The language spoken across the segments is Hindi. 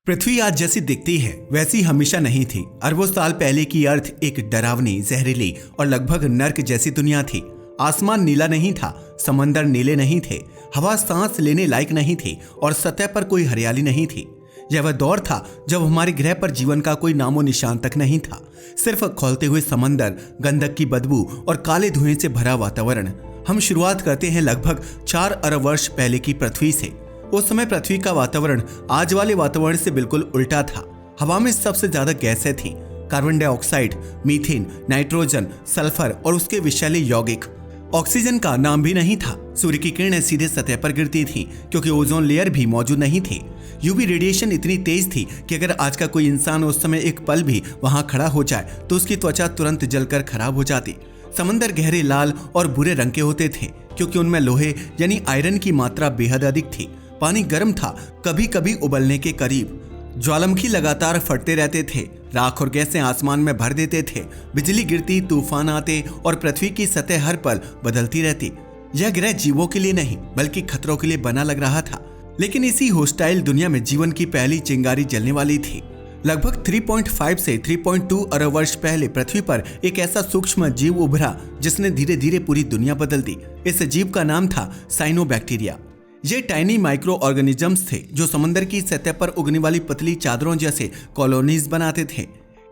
पृथ्वी आज जैसी दिखती है वैसी हमेशा नहीं थी। अरबों साल पहले की अर्थ एक डरावनी, जहरीली और लगभग नर्क जैसी दुनिया थी। आसमान नीला नहीं था, समंदर नीले नहीं थे, हवा सांस लेने लायक नहीं थी और सतह पर कोई हरियाली नहीं थी। यह वह दौर था जब हमारे ग्रह पर जीवन का कोई नामो निशान तक नहीं था। सिर्फ खौलते हुए समंदर, गंधक की बदबू और काले धुएं से भरा वातावरण। हम शुरुआत करते हैं लगभग 4 अरब वर्ष पहले की पृथ्वी से। उस समय पृथ्वी का वातावरण आज वाले वातावरण से बिल्कुल उल्टा था। हवा में सबसे ज्यादा गैसें थीं, carbon dioxide, methane, nitrogen, sulphur और उसके विषैले यौगिक। ऑक्सीजन का नाम भी नहीं था। सूर्य की किरणें सीधे सतह पर गिरती थीं क्योंकि ओजोन लेयर भी मौजूद नहीं थी। यूवी रेडिएशन इतनी तेज थी कि अगर आज का कोई इंसान उस समय एक पल भी वहां खड़ा हो जाए तो उसकी त्वचा तुरंत जलकर खराब हो जाती। समंदर गहरे लाल और भूरे रंग के होते थे क्योंकि उनमें लोहे यानी आयरन की मात्रा बेहद अधिक थी। पानी गर्म था, कभी कभी उबलने के करीब। ज्वालामुखी लगातार फटते रहते थे, राख और गैसें आसमान में भर देते थे। बिजली गिरती, तूफान आते और पृथ्वी की सतह हर पल बदलती रहती। यह ग्रह जीवों के लिए नहीं बल्कि खतरों के लिए बना लग रहा था। लेकिन इसी होस्टाइल दुनिया में जीवन की पहली चिंगारी जलने वाली थी। लगभग 3.5 से 3.2 अरब वर्ष पहले पृथ्वी पर एक ऐसा सूक्ष्म जीव उभरा जिसने धीरे धीरे पूरी दुनिया बदल दी। इस जीव का नाम था साइनोबैक्टीरिया। ये टाइनी माइक्रो ऑर्गेनिजम्स थे जो समंदर की सतह पर उगने वाली पतली चादरों जैसे कॉलोनीज बनाते थे।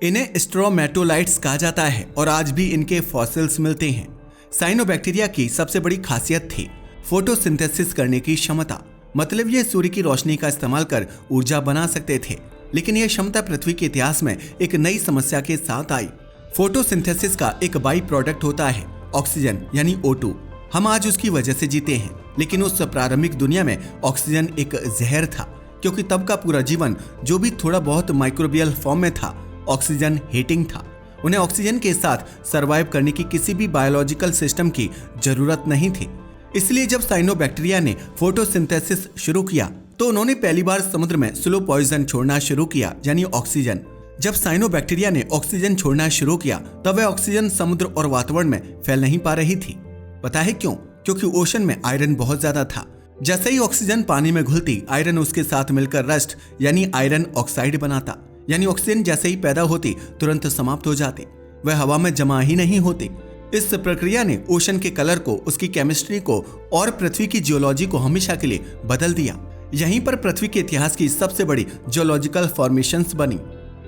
इन्हें स्ट्रोमेटोलाइट्स कहा जाता है और आज भी इनके फॉसिल्स मिलते हैं। साइनोबैक्टीरिया की सबसे बड़ी खासियत थी फोटोसिंथेसिस करने की क्षमता। मतलब ये सूर्य की रोशनी का इस्तेमाल कर ऊर्जा बना सकते थे। लेकिन यह क्षमता पृथ्वी के इतिहास में एक नई समस्या के साथ आई। फोटोसिंथेसिस का एक बाई प्रोडक्ट होता है ऑक्सीजन यानी O2। हम आज उसकी वजह से जीते हैं, लेकिन उस प्रारंभिक दुनिया में ऑक्सीजन एक जहर था क्योंकि तब का पूरा जीवन जो भी थोड़ा बहुत माइक्रोबियल फॉर्म में था, ऑक्सीजन हीटिंग था। उन्हें ऑक्सीजन के साथ सरवाइव करने की किसी भी बायोलॉजिकल सिस्टम की जरूरत नहीं थी। इसलिए जब साइनोबैक्टीरिया ने फोटोसिंथेसिस शुरू किया तो उन्होंने पहली बार समुद्र में स्लो पॉइजन छोड़ना शुरू किया यानी ऑक्सीजन। जब साइनोबैक्टीरिया ने ऑक्सीजन छोड़ना शुरू किया तब वह ऑक्सीजन समुद्र और वातावरण में फैल नहीं पा रही थी। पता है क्यों? क्योंकि ओशन में आयरन बहुत ज्यादा था। जैसे ही ऑक्सीजन पानी में घुलती, आयरन उसके साथ मिलकर रस्ट यानी आयरन ऑक्साइड बनाता। यानी ऑक्सीजन जैसे ही पैदा होती तुरंत समाप्त हो जाती, वह हवा में जमा ही नहीं होती। इस प्रक्रिया ने ओशन के कलर को, उसकी केमिस्ट्री को और पृथ्वी की जियोलॉजी को हमेशा के लिए बदल दिया। यहीं पर पृथ्वी के इतिहास की सबसे बड़ी जियोलॉजिकल फॉर्मेशंस बनी,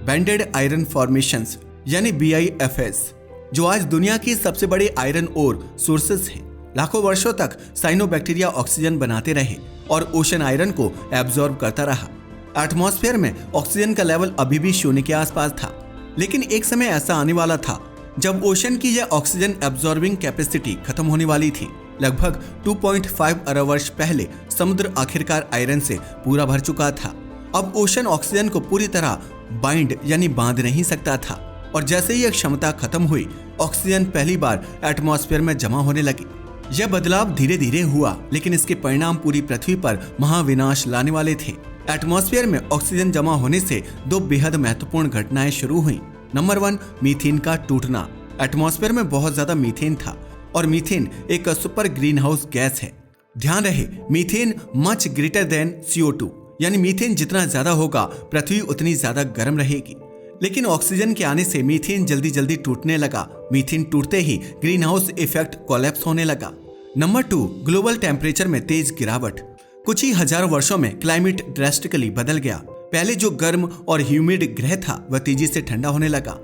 बैंडेड आयरन फॉर्मेशंस यानी BIFS, जो आज दुनिया की सबसे बड़े आयरन ओर सोर्सेस हैं। लाखों वर्षों तक साइनोबैक्टीरिया ऑक्सीजन बनाते रहे और ओशन आयरन को एब्जॉर्ब करता रहा। एटमॉस्फेयर में ऑक्सीजन का लेवल अभी भी शून्य के आसपास था। लेकिन एक समय ऐसा आने वाला था जब ओशन की यह ऑक्सीजन एब्जॉर्बिंग कैपेसिटी खत्म होने वाली थी। लगभग 2.5 अरब वर्ष पहले समुद्र आखिरकार आयरन से पूरा भर चुका था। अब ओशन ऑक्सीजन को पूरी तरह बाइंड यानी बांध नहीं सकता था और जैसे ही यह क्षमता खत्म हुई, ऑक्सीजन पहली बार एटमॉस्फेयर में जमा होने लगी। यह बदलाव धीरे धीरे हुआ, लेकिन इसके परिणाम पूरी पृथ्वी पर महाविनाश लाने वाले थे। एटमॉस्फेयर में ऑक्सीजन जमा होने से 2 बेहद महत्वपूर्ण घटनाएं शुरू हुई। नंबर 1, मीथेन का टूटना। एटमॉस्फेयर में बहुत ज्यादा मीथेन था और मीथेन एक सुपर ग्रीन हाउस गैस है। ध्यान रहे, methane much greater than CO2, यानी मीथेन जितना ज्यादा होगा पृथ्वी उतनी ज्यादा गर्म रहेगी। लेकिन ऑक्सीजन के आने से मीथेन जल्दी जल्दी टूटने लगा। मीथेन टूटते ही ग्रीन हाउस इफेक्ट कोलैप्स होने लगा। नंबर 2, ग्लोबल टेम्परेचर में तेज गिरावट। कुछ ही हजारों वर्षों में क्लाइमेट ड्रास्टिकली बदल गया। पहले जो गर्म और ह्यूमिड ग्रह था वह तेजी से ठंडा होने लगा।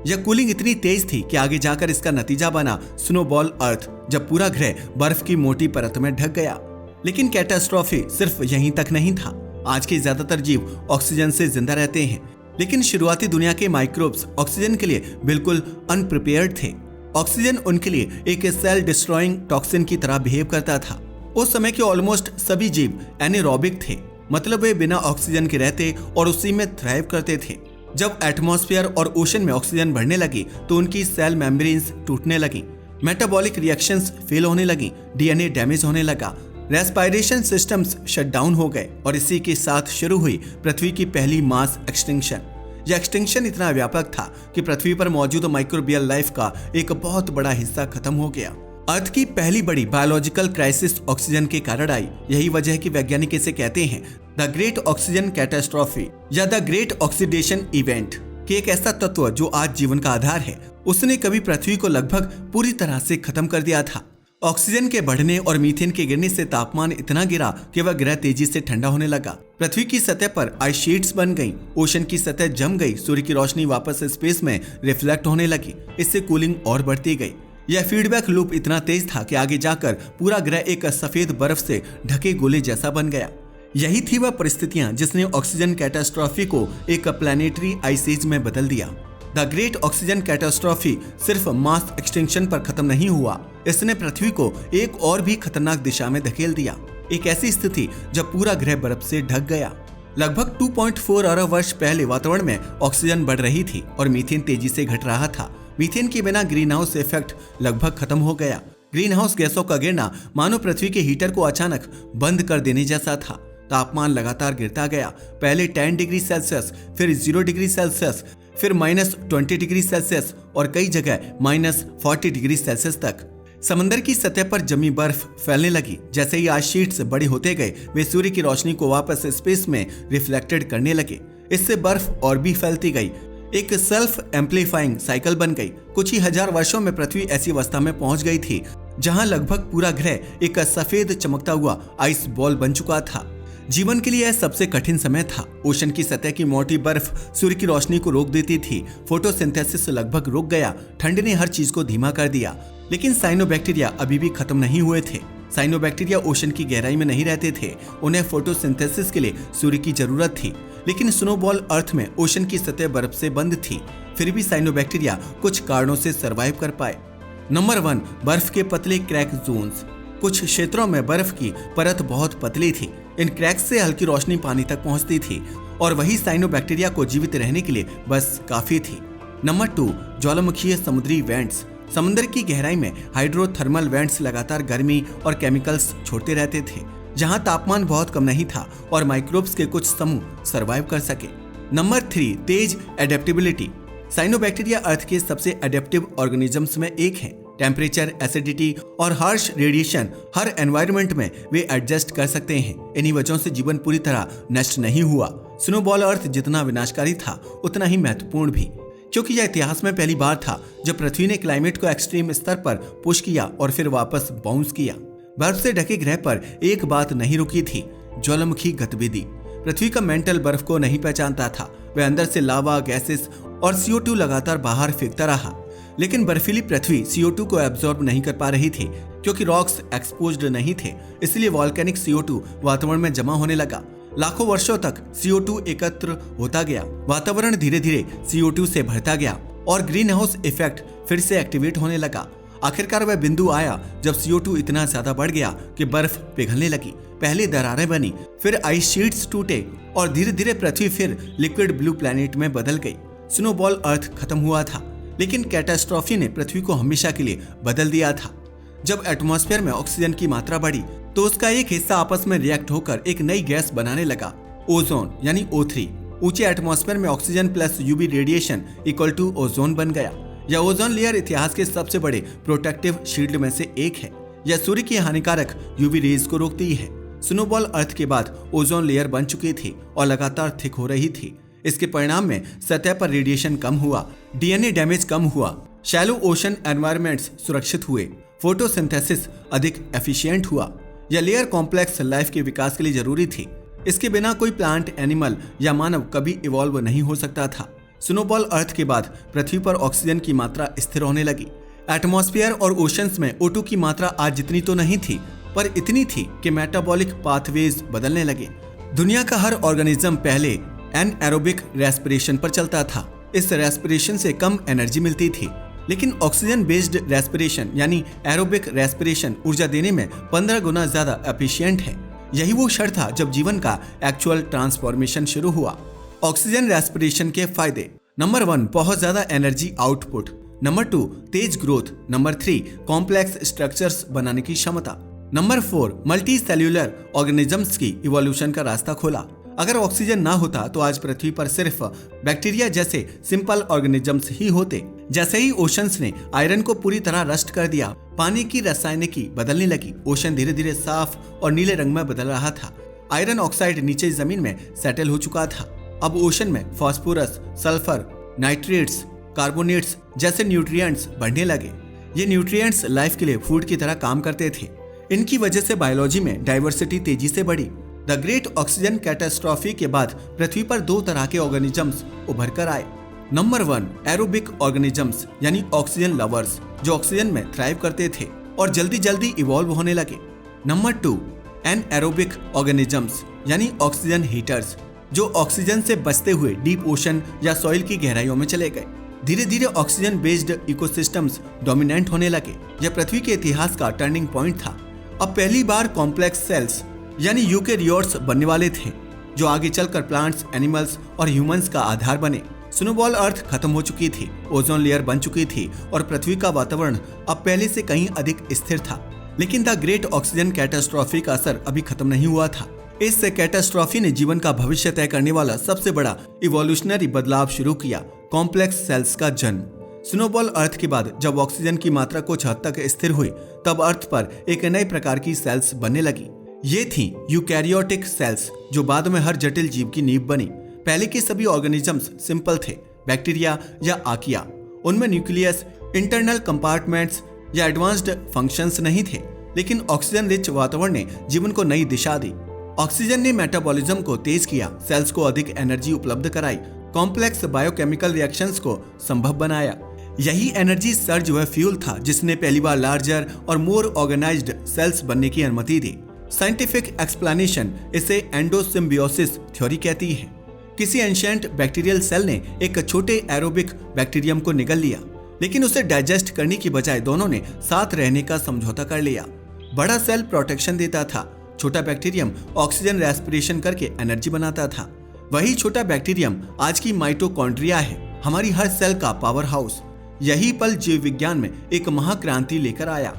यह कूलिंग इतनी तेज थी कि आगे जाकर इसका नतीजा बना स्नोबॉल अर्थ, जब पूरा ग्रह बर्फ की मोटी परत में ढक गया। लेकिन कैटास्ट्रॉफी सिर्फ यहीं तक नहीं था। आज के ज्यादातर जीव ऑक्सीजन से जिंदा रहते हैं, लेकिन शुरुआती दुनिया के माइक्रोब्स ऑक्सीजन के लिए बिल्कुल अनप्रिपेयर्ड थे। ऑक्सीजन उनके लिए एक सेल डिस्ट्रॉइंग टॉक्सिन की तरह बिहेव करता था। उस समय के ऑलमोस्ट सभी जीव एनेरोबिक थे, मतलब वे बिना ऑक्सीजन के रहते और उसी में थ्राइव करते थे। जब एटमॉस्फेयर और ओशन में ऑक्सीजन बढ़ने लगी तो उनकी सेल मेम्ब्रेन्स टूटने लगी, मेटाबॉलिक रिएक्शंस फेल होने लगी, DNA डैमेज होने लगा, रेस्पिरेशन सिस्टम्स शट डाउन हो गए और इसी के साथ शुरू हुई पृथ्वी की पहली मास एक्सटिंक्शन। यह एक्सटिंक्शन इतना व्यापक था कि पृथ्वी पर मौजूद माइक्रोबियल लाइफ का एक बहुत बड़ा हिस्सा खत्म हो गया। अर्थ की पहली बड़ी बायोलॉजिकल क्राइसिस ऑक्सीजन के कारण आई। यही वजह है कि वैज्ञानिक इसे कहते हैं द ग्रेट ऑक्सीजन कैटास्ट्रॉफी या द ग्रेट ऑक्सीडेशन इवेंट, कि एक ऐसा तत्व जो आज जीवन का आधार है, उसने कभी पृथ्वी को लगभग पूरी तरह से खत्म कर दिया था। ऑक्सीजन के बढ़ने और मीथेन के गिरने से तापमान इतना गिरा कि वह ग्रह तेजी से ठंडा होने लगा। पृथ्वी की सतह पर आइस शीट्स बन गईं, ओशन की सतह जम गई, सूर्य की रोशनी वापस स्पेस में रिफ्लेक्ट होने लगी। इससे कूलिंग और बढ़ती गई। यह फीडबैक लूप इतना तेज था कि आगे जाकर पूरा ग्रह एक सफेद बर्फ से ढके गोले जैसा बन गया। यही थी वह परिस्थितियां जिसने ऑक्सीजन कैटास्ट्रॉफी को एक प्लैनेटरी आइस एज में बदल दिया। द ग्रेट ऑक्सीजन कैटास्ट्रॉफी सिर्फ मास एक्सटिंक्शन पर खत्म नहीं हुआ, इसने पृथ्वी को एक और भी खतरनाक दिशा में धकेल दिया। एक ऐसी स्थिति जब पूरा ग्रह बर्फ से ढक गया। लगभग 2.4 अरब वर्ष पहले वातावरण में ऑक्सीजन बढ़ रही थी और मीथेन तेजी से घट रहा था। मीथेन के बिना ग्रीन हाउस इफेक्ट लगभग खत्म हो गया। ग्रीन हाउस गैसों का गिरना मानो पृथ्वी के हीटर को अचानक बंद कर देने जैसा था। तापमान लगातार गिरता गया। पहले 10 डिग्री सेल्सियस, फिर 0 डिग्री सेल्सियस, फिर -20 डिग्री सेल्सियस और कई जगह -40 डिग्री सेल्सियस तक। समंदर की सतह पर जमी बर्फ फैलने लगी। जैसे ही आइस शीट्स बड़े होते गए, वे सूर्य की रोशनी को वापस स्पेस में रिफ्लेक्टेड करने लगे। इससे बर्फ और भी फैलती गई। एक सेल्फ एम्प्लीफाइंग साइकिल बन गई। कुछ ही हजार वर्षों में पृथ्वी ऐसी अवस्था में पहुंच गई थी जहां लगभग पूरा ग्रह एक सफेद चमकता हुआ आइस बॉल बन चुका था। जीवन के लिए यह सबसे कठिन समय था। ओशन की सतह की मोटी बर्फ सूर्य की रोशनी को रोक देती थी। फोटोसिंथेसिस लगभग रुक गया। ठंड ने हर चीज को धीमा कर दिया। लेकिन साइनोबैक्टीरिया अभी भी खत्म नहीं हुए थे। साइनोबैक्टीरिया ओशन की गहराई में नहीं रहते थे। उन्हें फोटोसिंथेसिस के लिए सूर्य की जरूरत थी। लेकिन स्नोबॉल अर्थ में ओशन की सतह बर्फ से बंद थी। फिर भी साइनोबैक्टीरिया कुछ कारणों से सरवाइव कर पाए। नंबर 1, बर्फ के पतले क्रैक जोन्स। कुछ क्षेत्रों में बर्फ की परत बहुत पतली थी। इन क्रैक्स से हल्की रोशनी पानी तक पहुंचती थी और वही साइनोबैक्टीरिया को जीवित रहने के लिए बस काफी थी। नंबर 2, ज्वालामुखीय समुद्री वेंट्स। समुद्र की गहराई में हाइड्रोथर्मल वेंट्स लगातार गर्मी और केमिकल्स छोड़ते रहते थे, जहां तापमान बहुत कम नहीं था और माइक्रोब्स के कुछ समूह सरवाइव कर सके। नंबर 3, तेज एडेप्टेबिलिटी। साइनोबैक्टीरिया अर्थ के सबसे एडेप्टिव ऑर्गेनिजम्स में एक है। टेम्परेचर, एसिडिटी और हार्श रेडिएशन हर एनवायरनमेंट में वे एडजस्ट कर सकते हैं। इन्हीं वजहों से जीवन पूरी तरह नष्ट नहीं हुआ। स्नोबॉल अर्थ जितना विनाशकारी था उतना ही महत्वपूर्ण भी, क्योंकि यह इतिहास में पहली बार था जब पृथ्वी ने क्लाइमेट को एक्सट्रीम स्तर पर पुश किया और फिर वापस बाउंस किया। बर्फ से ढके ग्रह पर एक बात नहीं रुकी थी, ज्वालामुखी गतिविधि। पृथ्वी का मेंटल बर्फ को नहीं पहचानता था। वह अंदर से लावा, गैसेस और CO2 लगातार बाहर फेंकता रहा। लेकिन बर्फीली पृथ्वी CO2 को एब्जॉर्ब नहीं कर पा रही थी, क्योंकि रॉक्स एक्सपोज्ड नहीं थे। इसलिए वॉल्केनिक CO2 वातावरण में जमा होने लगा। लाखों वर्षों तक CO2 एकत्र होता गया। वातावरण धीरे धीरे CO2 से भरता गया और ग्रीन हाउस इफेक्ट फिर से एक्टिवेट होने लगा। आखिरकार वह बिंदु आया जब CO2 इतना ज्यादा बढ़ गया कि बर्फ पिघलने लगी। पहले दरारें बनी, फिर आइस शीट्स टूटे और धीरे धीरे पृथ्वी फिर लिक्विड ब्लू प्लैनेट में बदल गई। स्नोबॉल अर्थ खत्म हुआ था, लेकिन कैटास्ट्रॉफी ने पृथ्वी को हमेशा के लिए बदल दिया था। जब एटमॉस्फेयर में ऑक्सीजन की मात्रा बढ़ी तो उसका एक हिस्सा आपस में रिएक्ट होकर एक नई गैस बनाने लगा, ओजोन यानी O3। ऊंचे एटमॉस्फेयर में oxygen plus UV radiation equal to ozone बन गया। यह ओजोन लेयर इतिहास के सबसे बड़े प्रोटेक्टिव शील्ड में से एक है। यह सूर्य की हानिकारक UV रेज को रोकती है। स्नोबॉल अर्थ के बाद ओजोन लेयर बन चुकी थी और लगातार थिक हो रही थी। इसके परिणाम में सतह पर रेडिएशन कम हुआ, DNA डैमेज कम हुआ, शैलो ओशन एनवायरनमेंट्स सुरक्षित हुए, फोटोसिंथेसिस अधिक एफिशिएंट हुआ। यह लेयर कॉम्प्लेक्स लाइफ के विकास के लिए जरूरी थी। इसके बिना कोई प्लांट, एनिमल या मानव कभी इवॉल्व नहीं हो सकता था। स्नोबॉल अर्थ के बाद पृथ्वी पर ऑक्सीजन की मात्रा स्थिर होने लगी। एटमॉस्फेयर और ओशंस में O2 की मात्रा आज जितनी तो नहीं थी, पर इतनी थी कि मेटाबॉलिक पाथवेज बदलने लगे। दुनिया का हर ऑर्गेनिज्म पहले एनएरोबिक रेस्पिरेशन पर चलता था। इस रेस्पिरेशन से कम एनर्जी मिलती थी, लेकिन ऑक्सीजन बेस्ड रेस्पिरेशन यानी एरोबिक रेस्पिरेशन ऊर्जा देने में 15 गुना ज्यादा एफिशिएंट है। यही वो क्षण था जब जीवन का एक्चुअल ट्रांसफॉर्मेशन शुरू हुआ। ऑक्सीजन रेस्पिरेशन के फायदे। नंबर 1, बहुत ज्यादा एनर्जी आउटपुट। नंबर 2, तेज ग्रोथ। नंबर 3, कॉम्प्लेक्स स्ट्रक्चर्स बनाने की क्षमता। नंबर 4, मल्टी सेल्यूलर ऑर्गेनिजम्स की इवोल्यूशन का रास्ता खोला। अगर ऑक्सीजन ना होता तो आज पृथ्वी पर सिर्फ बैक्टीरिया जैसे सिंपल ऑर्गेनिजम्स ही होते। जैसे ही ओशंस ने आयरन को पूरी तरह रस्ट कर दिया, पानी की रासायनिकी बदलने लगी। ओशन धीरे धीरे साफ और नीले रंग में बदल रहा था। आयरन ऑक्साइड नीचे जमीन में सेटल हो चुका था। अब ओशन में फास्फोरस, सल्फर, नाइट्रेट्स, कार्बोनेट्स जैसे न्यूट्रिएंट्स बढ़ने लगे। ये न्यूट्रिएंट्स लाइफ के लिए फूड की तरह काम करते थे। इनकी वजह से बायोलॉजी में डाइवर्सिटी तेजी से बढ़ी। द ग्रेट ऑक्सीजन कैटास्ट्रॉफी के बाद पृथ्वी पर दो तरह के ऑर्गेनिजम्स उभर कर आए। नंबर 1, एरोबिक ऑर्गेनिजम्स यानी ऑक्सीजन लवर्स, जो ऑक्सीजन में थ्राइव करते थे और जल्दी जल्दी इवॉल्व होने लगे। नंबर 2, एनएरोबिक ऑर्गेनिजम्स यानी ऑक्सीजन हीटर्स, जो ऑक्सीजन से बचते हुए डीप ओशन या सॉइल की गहराइयों में चले गए। धीरे धीरे ऑक्सीजन बेस्ड इकोसिस्टम्स डोमिनेंट होने लगे। यह पृथ्वी के इतिहास का टर्निंग पॉइंट था। अब पहली बार कॉम्प्लेक्स सेल्स यानी यूकेरियोट्स बनने वाले थे, जो आगे चलकर प्लांट्स, एनिमल्स और ह्यूमंस का आधार बने। स्नोबॉल अर्थ खत्म हो चुकी थी, ओजोन लेयर बन चुकी थी और पृथ्वी का वातावरण अब पहले से कहीं अधिक स्थिर था। लेकिन द ग्रेट ऑक्सीजन कैटास्ट्रॉफी का असर अभी खत्म नहीं हुआ था। इस कैटास्ट्रॉफी ने जीवन का भविष्य तय करने वाला सबसे बड़ा इवोल्यूशनरी बदलाव शुरू किया, कॉम्प्लेक्स सेल्स का जन्म। स्नोबॉल अर्थ के बाद जब ऑक्सीजन की मात्रा कुछ हद तक स्थिर हुई, तब अर्थ पर एक नए प्रकार की सेल्स बनने लगी। ये थी यूकैरियोटिक सेल्स, जो बाद में हर जटिल जीव की नींव बनी। पहले के सभी ऑर्गेनिजम्स सिंपल थे, बैक्टीरिया या आर्किया। उनमें न्यूक्लियस, इंटरनल कंपार्टमेंट्स या एडवांस्ड फंक्शंस नहीं थे। लेकिन ऑक्सीजन रिच वातावरण ने जीवन को नई दिशा दी। ऑक्सीजन ने मेटाबॉलिज्म को तेज किया, सेल्स को अधिक एनर्जी उपलब्ध कराई, कॉम्प्लेक्स बायोकेमिकल रिएक्शंस को संभव बनाया। यही एनर्जी सर्ज वह फ्यूल था जिसने पहली बार लार्जर और मोर ऑर्गेनाइज्ड सेल्स बनने की अनुमति दी। साइंटिफिक एक्सप्लेनेशन इसे एंडोसिम्बियोसिस थ्योरी कहती है। किसी एंशिएंट बैक्टीरियल सेल ने एक छोटे एरोबिक बैक्टीरियम को निगल लिया, लेकिन उसे डाइजेस्ट करने की बजाय दोनों ने साथ रहने का समझौता कर लिया। बड़ा सेल प्रोटेक्शन देता था, छोटा बैक्टीरियम ऑक्सीजन रेस्पिरेशन करके एनर्जी बनाता था। वही छोटा बैक्टीरियम आज की माइटोकॉन्ड्रिया है, हमारी हर सेल का पावर हाउस। यही पल जीव विज्ञान में एक महाक्रांति लेकर आया।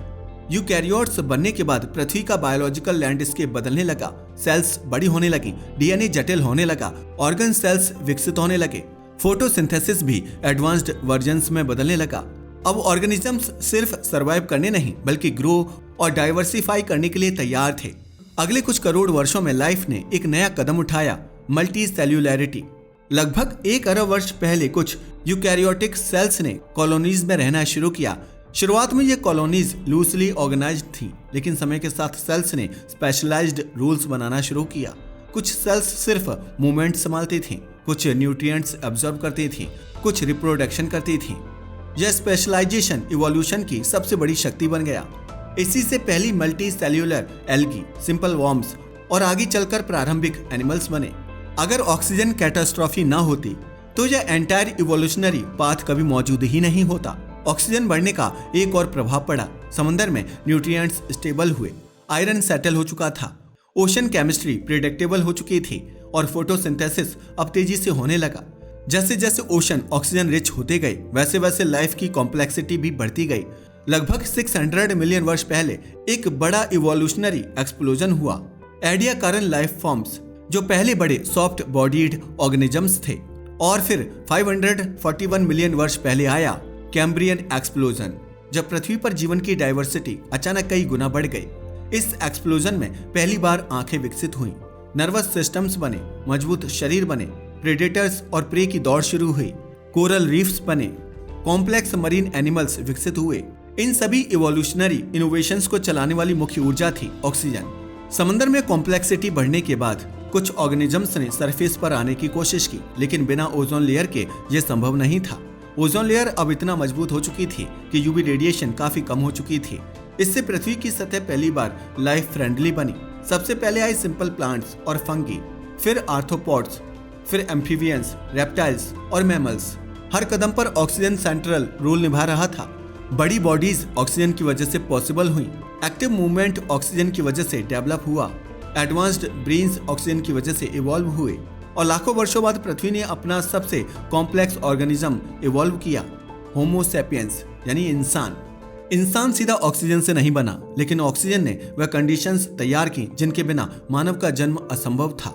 यूकैरियोट्स बनने के बाद पृथ्वी का बायोलॉजिकल लैंडस्केप बदलने लगा। सेल्स बड़ी होने लगी, डीएनए जटिल होने लगा, ऑर्गन सेल्स विकसित होने लगे, फोटोसिंथेसिस भी एडवांस्ड वर्जन्स में बदलने लगा। अब ऑर्गेनिजम्स सिर्फ सरवाइव करने नहीं बल्कि ग्रो और डाइवर्सिफाई करने के लिए तैयार थे। अगले कुछ करोड़ वर्षों में लाइफ ने एक नया कदम उठाया, मल्टी सेल्यूलैरिटी। लगभग 1 अरब वर्ष पहले कुछ यूकैरियोटिक सेल्स ने कॉलोनीज में रहना शुरू किया। शुरुआत में ये कॉलोनीज लूजली ऑर्गेनाइज्ड थी, लेकिन समय के साथ सेल्स ने स्पेशलाइज्ड रूल्स बनाना शुरू किया। कुछ सेल्स सिर्फ मूवमेंट संभालती थीं, कुछ न्यूट्रिएंट्स एब्जॉर्ब करती थीं, कुछ रिप्रोडक्शन करती थीं। यह स्पेशलाइजेशन इवोल्यूशन की सबसे बड़ी शक्ति बन गया। इसी से पहली multi cellular algae, simple worms और आगे चलकर प्रारंभिक एनिमल्स बने। अगर ऑक्सीजन कैटास्ट्रॉफी ना होती तो यह एंटायर इवोल्यूशनरी पाथ कभी मौजूद ही नहीं होता। ऑक्सीजन बढ़ने का एक और प्रभाव पड़ा। समंदर में न्यूट्रिएंट्स स्टेबल हुए, आयरन सेटल हो चुका था, ओशन केमिस्ट्री प्रिडिक्टेबल हो चुकी थी और फोटोसिंथेसिस अब तेजी से होने लगा। जैसे जैसे ओशन ऑक्सीजन रिच होते गए, वैसे वैसे लाइफ की कॉम्प्लेक्सिटी भी बढ़ती गई। लगभग 600 मिलियन वर्ष पहले एक बड़ा इवोल्यूशनरी एक्सप्लोजन हुआ। एडियाकार्न लाइफ फॉर्म्स, जो पहले बड़े सॉफ्ट बॉडीड ऑर्गेनिजम्स थे, और फिर 541 मिलियन वर्ष पहले आया कैम्ब्रियन एक्सप्लोजन, जब पृथ्वी पर जीवन की डाइवर्सिटी अचानक कई गुना बढ़ गई। इस एक्सप्लोजन में पहली बार आंखें विकसित हुई, नर्वस सिस्टम्स बने, मजबूत शरीर बने, प्रेडेटर्स और प्रे की दौड़ शुरू हुई, कोरल रीफ्स बने, कॉम्प्लेक्स मरीन एनिमल्स विकसित हुए। इन सभी इवोल्यूशनरी इनोवेशंस को चलाने वाली मुख्य ऊर्जा थी ऑक्सीजन। समंदर में कॉम्प्लेक्सिटी बढ़ने के बाद कुछ ऑर्गेनिजम्स ने सरफेस पर आने की कोशिश की, लेकिन बिना ओजोन लेयर के यह संभव नहीं था। ओजोन लेयर अब इतना मजबूत हो चुकी थी कि यूवी रेडिएशन काफी कम हो चुकी थी। इससे पृथ्वी की सतह पहली बार लाइफ फ्रेंडली बनी। सबसे पहले आए सिंपल प्लांट्स और फंगी, फिर आर्थ्रोपॉड्स, फिर एम्फीबियंस, रेप्टाइल्स और मैमल्स। हर कदम पर ऑक्सीजन सेंट्रल रोल निभा रहा था। बड़ी बॉडीज ऑक्सीजन की वजह से पॉसिबल हुई, एक्टिव मूवमेंट ऑक्सीजन की वजह से डेवलप हुआ, एडवांस्ड ब्रेन्स ऑक्सीजन की वजह से इवॉल्व हुए, और लाखों वर्षों बाद पृथ्वी ने अपना सबसे कॉम्प्लेक्स ऑर्गेनिज्म इवॉल्व किया, होमो सैपियंस यानी इंसान। इंसान सीधा ऑक्सीजन से नहीं बना, लेकिन ऑक्सीजन ने वह कंडीशंस तैयार की जिनके बिना मानव का जन्म असंभव था।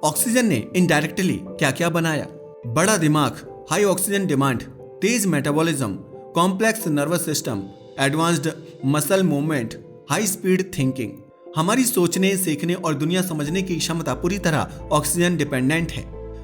ऑक्सीजन ने इनडायरेक्टली क्या क्या बनाया? बड़ा दिमाग, हाई ऑक्सीजन डिमांड, तेज metabolism, complex nervous system, advanced muscle movement, high speed thinking. हमारी सोचने, सीखने और दुनिया समझने की क्षमता पूरी तरह ऑक्सीजन डिपेंडेंट है।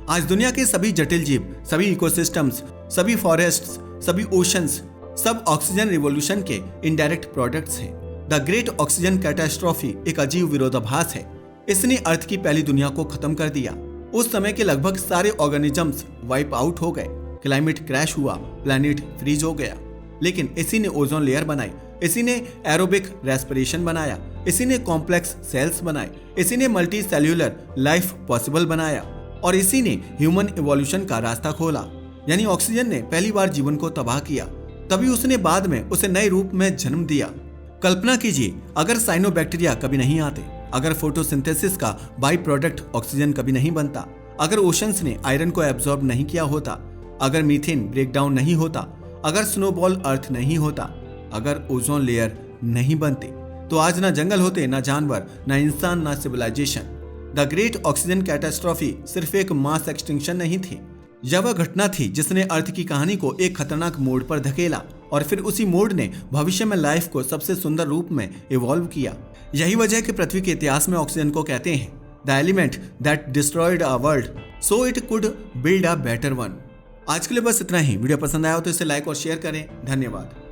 आज दुनिया के सभी जटिल जीव, सभी इकोसिस्टम्स, सभी फॉरेस्ट्स, सभी ओशंस, सब ऑक्सीजन रिवॉल्यूशन के इनडायरेक्ट प्रोडक्ट्स हैं। द ग्रेट ऑक्सीजन कैटास्ट्रॉफी एक अजीब विरोधाभास है। इसने अर्थ की पहली दुनिया को खत्म कर दिया। उस समय के लगभग सारे ऑर्गेनिजम्स वाइप आउट हो गए, क्लाइमेट क्रैश हुआ, प्लैनेट फ्रीज हो गया। लेकिन इसी ने ओजोन लेयर बनाई, इसी ने एरोबिक रेस्पिरेशन बनाया, इसी ने कॉम्प्लेक्स सेल्स बनाए, इसी ने मल्टी सेल्यूलर लाइफ पॉसिबल बनाया और इसी ने ह्यूमन इवोल्यूशन का रास्ता खोला। यानी ऑक्सीजन ने पहली बार जीवन को तबाह किया, तभी उसने बाद में उसे नए रूप में जन्म दिया। कल्पना कीजिए, अगर साइनोबैक्टीरिया कभी नहीं आते, अगर फोटोसिंथेसिस का बाई प्रोडक्ट ऑक्सीजन कभी नहीं बनता, अगर ओशंस ने आयरन को एब्जॉर्ब नहीं किया होता, अगर मीथेन ब्रेकडाउन नहीं होता, अगर स्नोबॉल अर्थ नहीं होता, अगर ओजोन लेयर नहीं बनते, तो आज ना जंगल होते, ना जानवर, ना इंसान, ना civilisation. The great oxygen catastrophe सिर्फ एक मास एक्सटिंक्शन नहीं थी, यह वह घटना थी जिसने अर्थ की कहानी को एक खतरनाक मोड़ पर धकेला और फिर उसी मोड़ ने भविष्य में लाइफ को सबसे सुंदर रूप में इवॉल्व किया। यही वजह है कि पृथ्वी के इतिहास में ऑक्सीजन को कहते हैं the element that destroyed a world so it could build a better one. आज के लिए बस इतना ही। वीडियो पसंद आया हो तो इसे लाइक और शेयर करें। धन्यवाद।